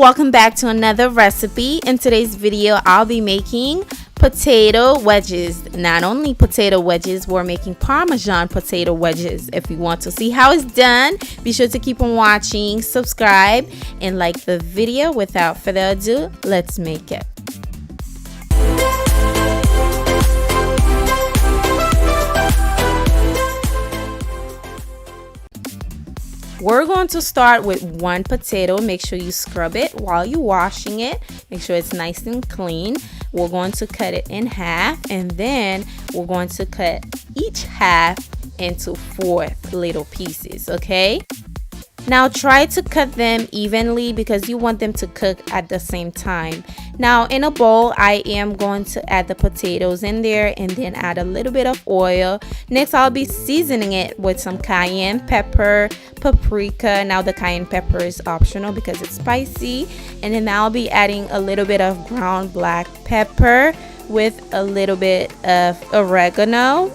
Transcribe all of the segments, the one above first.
welcome back to another recipe. In today's video, I'll be making potato wedges. Not only potato wedges, we're making Parmesan potato wedges. If you want to see how it's done, be sure to keep on watching, subscribe, and like the video. Without further ado, let's make it. We're going to start with one potato. Make sure you scrub it while you're washing it. Make sure it's nice and clean. We're going to cut it in half, and then we're going to cut each half into 4 little pieces, okay? Now try to cut them evenly because you want them to cook at the same time. Now in a bowl, I am going to add the potatoes in there and then add a little bit of oil. Next, I'll be seasoning it with some cayenne pepper, paprika. Now the cayenne pepper is optional because it's spicy. And then I'll be adding a little bit of ground black pepper with a little bit of oregano.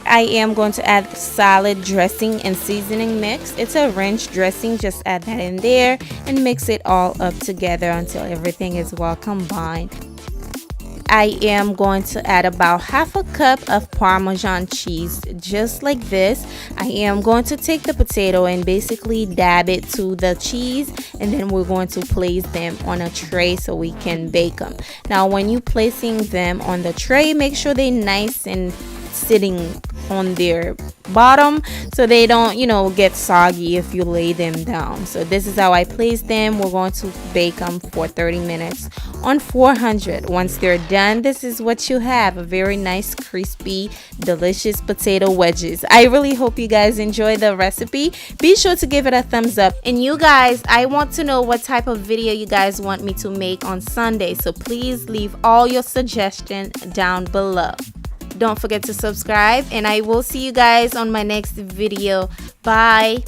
I am going to add salad dressing and seasoning mix. It's a ranch dressing. Just add that in there and mix it all up together until everything is well combined. I am going to add about half a cup of Parmesan cheese, just like this. I am going to take the potato and basically dab it to the cheese, and then we're going to place them on a tray so we can bake them. Now when you placing them on the tray, make sure they're nice and sitting on their bottom so they don't, get soggy if you lay them down. So this is how I place them. We're going to bake them for 30 minutes on 400. Once they're done, this is what you have: a very nice, crispy, delicious potato wedges. I really hope you guys enjoy the recipe. Be sure to give it a thumbs up. And you guys, I want to know what type of video you guys want me to make on Sunday, so please leave all your suggestions down below. Don't forget to subscribe, and I will see you guys on my next video. Bye.